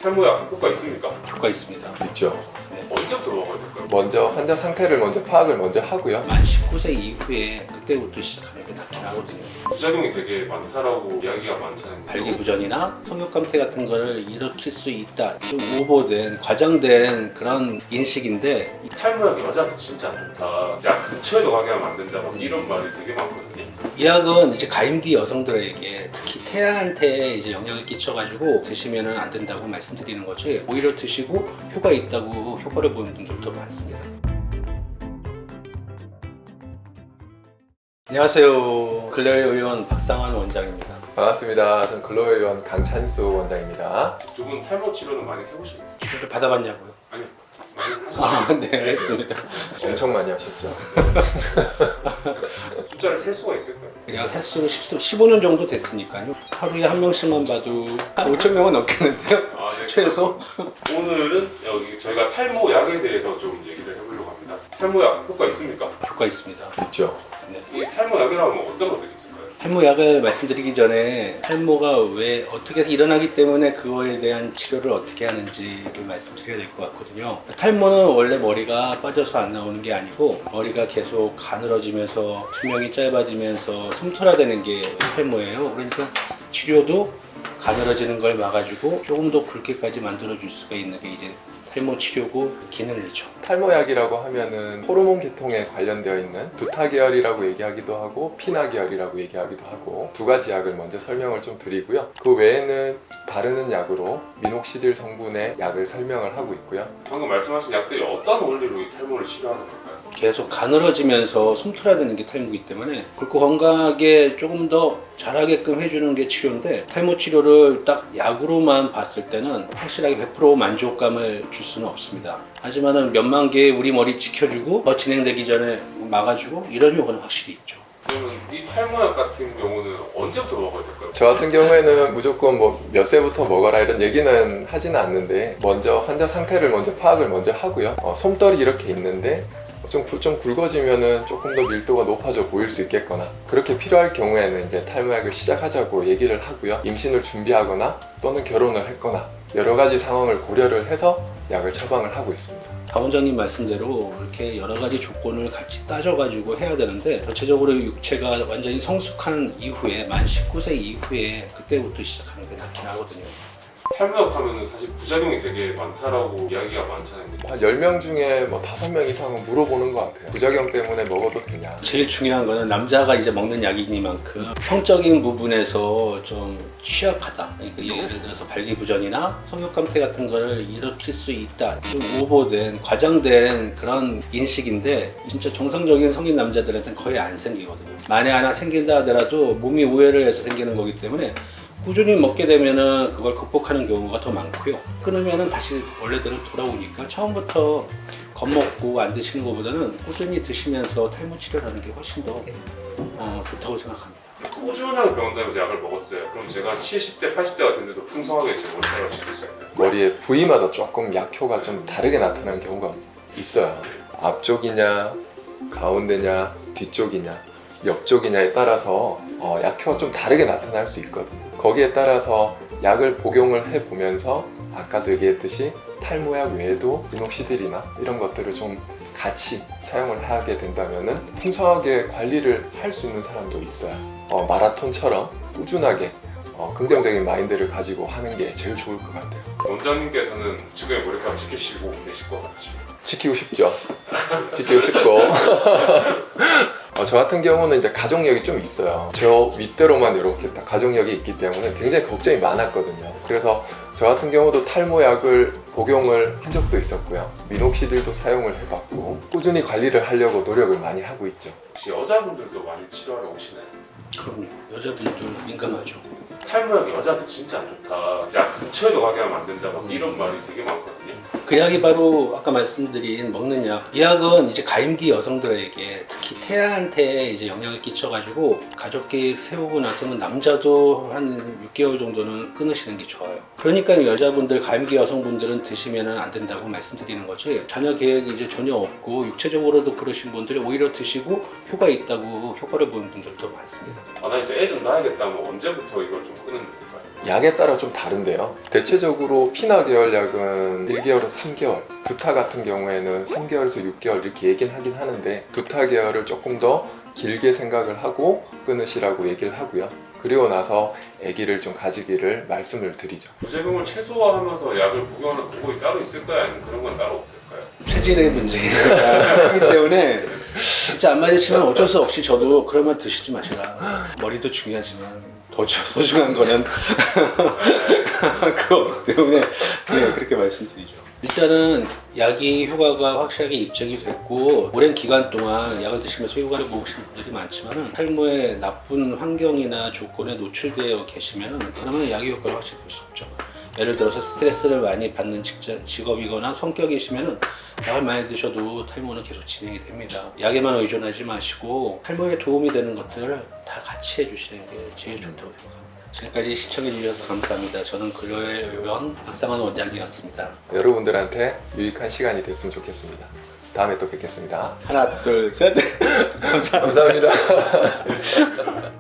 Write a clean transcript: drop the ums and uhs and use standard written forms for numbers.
탈모약 효과 있습니까? 효과 있습니다. 있죠. 언제부터 먹어야 될까요? 먼저 환자 상태를 먼저 파악을 먼저 하고요. 만 19세 이후에 그때부터 시작하는 게 낫긴 하거든요. 부작용이 되게 많다라고 이야기가 많잖아요. 발기부전이나 성욕감퇴 같은 거를 일으킬 수 있다. 좀 오버된, 과장된 그런 인식인데 이 탈모약이 여자한테 진짜 안 좋다. 야 근처에도 가게 하면 안 된다. 막 이런 말이 되게 많거든요. 이 약은 이제 가임기 여성들에게 특히 태아한테 이제 영향을 끼쳐가지고 드시면은 안 된다고 말씀드리는 거지, 오히려 드시고 효과 있다고 효과를 보는 분들도 많습니다. 안녕하세요. 글로의 의원 박상환 원장입니다. 반갑습니다. 전 글로의 의원 강찬수 원장입니다. 두 분 탈모 치료는 많이 해보셨나요? 치료를 받아봤냐고요? 아니 많이 하셨나요? 네, 했습니다. 엄청 많이 하셨죠. 숫자를 셀 수가 있을까요? 약 횟수로 15년 정도 됐으니까요. 하루에 한 명씩만 봐도 한 5천 명은 넘겠는데요? 아, 네. 최소? 오늘은 여기 저희가 탈모약에 대해서 좀 얘기를 해보려고 합니다. 탈모약 효과 있습니까? 효과 있습니다. 있죠. 네. 이 탈모약이라면 어떤 것들이 있을까요? 탈모약을 말씀드리기 전에 탈모가 왜 어떻게 일어나기 때문에 그거에 대한 치료를 어떻게 하는지를 말씀드려야 될 것 같거든요. 탈모는 원래 머리가 빠져서 안 나오는 게 아니고 머리가 계속 가늘어지면서 수명이 짧아지면서 솜털화되는 게 탈모예요. 그러니까 치료도 가늘어지는 걸 막아주고 조금 더 굵게까지 만들어줄 수가 있는 게 이제 탈모 치료고 기능이죠. 탈모약이라고 하면은 호르몬 계통에 관련되어 있는 두타 계열이라고 얘기하기도 하고 피나 계열이라고 얘기하기도 하고 두 가지 약을 먼저 설명을 좀 드리고요. 그 외에는 바르는 약으로 미녹시딜 성분의 약을 설명을 하고 있고요. 방금 말씀하신 약들이 어떤 원리로 이 탈모를 치료하는 걸까요? 계속 가늘어지면서 솜털화되는 게 탈모이기 때문에 굵고 건강하게 조금 더 자라게끔 해주는 게 치료인데, 탈모 치료를 딱 약으로만 봤을 때는 확실하게 100% 만족감을 줄 수는 없습니다. 하지만은 몇만 개의 우리 머리 지켜주고 더 진행되기 전에 막아주고 이런 효과는 확실히 있죠. 그러면 이 탈모약 같은 경우는 언제부터 먹어야 될까요? 저 같은 경우에는 무조건 뭐 몇 세부터 먹어라 이런 얘기는 하지는 않는데, 먼저 환자 상태를 먼저 파악을 먼저 하고요. 솜털이 이렇게 있는데 좀 굵어지면은 조금 더 밀도가 높아져 보일 수 있겠거나, 그렇게 필요할 경우에는 이제 탈모약을 시작하자고 얘기를 하고요. 임신을 준비하거나 또는 결혼을 했거나 여러 가지 상황을 고려를 해서 약을 처방을 하고 있습니다. 박 원장님 말씀대로 이렇게 여러 가지 조건을 같이 따져가지고 해야 되는데, 전체적으로 육체가 완전히 성숙한 이후에 만 19세 이후에 그때부터 시작하는 게 낫긴 하거든요. 탈모약 하면은 사실 부작용이 되게 많다라고 이야기가 많잖아요. 한 10명 중에 뭐 5명 이상은 물어보는 것 같아요. 부작용 때문에 먹어도 되냐. 제일 중요한 거는 남자가 이제 먹는 약이니만큼 성적인 부분에서 좀 취약하다. 그러니까 예를 들어서 발기부전이나 성욕감퇴 같은 거를 일으킬 수 있다. 좀 오버된, 과장된 그런 인식인데, 진짜 정상적인 성인 남자들한테는 거의 안 생기거든요. 만에 하나 생긴다 하더라도 몸이 오해를 해서 생기는 거기 때문에 꾸준히 먹게 되면은 그걸 극복하는 경우가 더 많고요. 끊으면은 다시 원래대로 돌아오니까 처음부터 겁먹고 안 드시는 것보다는 꾸준히 드시면서 탈모 치료를 하는 게 훨씬 더 좋다고 생각합니다. 꾸준하게 병원 다니면서 약을 먹었어요. 그럼 제가 70대, 80대가 됐는데도 풍성하게 제 머리카락을 지킬 수 있나요? 머리의 부위마다 조금 약효가 좀 다르게 나타나는 경우가 있어요. 앞쪽이냐, 가운데냐, 뒤쪽이냐, 옆쪽이냐에 따라서 약효가 좀 다르게 나타날 수 있거든요. 거기에 따라서 약을 복용을 해보면서 아까도 얘기했듯이 탈모약 외에도 미녹시딜이나 이런 것들을 좀 같이 사용을 하게 된다면 풍성하게 관리를 할 수 있는 사람도 있어요. 마라톤처럼 꾸준하게 긍정적인 마인드를 가지고 하는 게 제일 좋을 것 같아요. 원장님께서는 지금의 머리카락 지키시고 계실 것 같으십니다. 지키고 싶죠. 지키고 싶고 저 같은 경우는 이제 가족력이 좀 있어요. 저 윗대로만 이렇게 딱 가족력이 있기 때문에 굉장히 걱정이 많았거든요. 그래서 저 같은 경우도 탈모약을 복용을 한 적도 있었고요. 미녹시딜도 사용을 해봤고 꾸준히 관리를 하려고 노력을 많이 하고 있죠. 혹시 여자분들도 많이 치료하러 오시나요? 그럼요. 여자분들도 민감하죠. 탈모약이 여자한테 진짜 안 좋다. 야 근처에도 가게 하면 안 된다. 막 이런 말이 되게 많거든요. 그 약이 바로 아까 말씀드린 먹는 약. 이 약은 이제 가임기 여성들에게 특히 태아한테 이제 영향을 끼쳐가지고 가족 계획 세우고 나서는 남자도 한 6개월 정도는 끊으시는 게 좋아요. 그러니까 여자분들, 가임기 여성분들은 드시면 안 된다고 말씀드리는 거지, 자녀 계획이 이제 전혀 없고 육체적으로도 그러신 분들이 오히려 드시고 효과 있다고 효과를 보는 분들도 많습니다. 나 이제 애 좀 낳아야겠다 하면 언제부터 이걸 좀 끊는 걸까요? 약에 따라 좀 다른데요. 대체적으로 피나 계열 약은 1개월에서 3개월, 두타 같은 경우에는 3개월에서 6개월 이렇게 얘기는 하긴 하는데 두타 계열을 조금 더 길게 생각을 하고 끊으시라고 얘기를 하고요. 그리고 나서 아기를 좀 가지기를 말씀을 드리죠. 부작용을 최소화하면서 약을 복용하는 방법이 따로 있을까요? 아니면 그런 건 따로 없을까요? 체질의 문제가 크기 때문에 진짜 안 맞으시면 어쩔 수 없이 저도 그러면 드시지 마시라. 머리도 중요하지만 더 소중한 거는 그거 때문에 네, 그렇게 말씀드리죠. 일단은 약이 효과가 확실하게 입증이 됐고 오랜 기간 동안 약을 드시면서 효과를 보시는 분들이 많지만 탈모의 나쁜 환경이나 조건에 노출되어 계시면 그러면 약의 효과를 확실히 볼 수 없죠. 예를 들어서 스트레스를 많이 받는 직업이거나 성격이시면 약을 많이 드셔도 탈모는 계속 진행이 됩니다. 약에만 의존하지 마시고 탈모에 도움이 되는 것들을 다 같이 해주시는 게 제일 좋다고 생각합니다. 지금까지 시청해 주셔서 감사합니다. 저는 글로의 의원 박상환 원장이었습니다. 여러분들한테 유익한 시간이 됐으면 좋겠습니다. 다음에 또 뵙겠습니다. 하나 둘 셋 감사합니다. 감사합니다.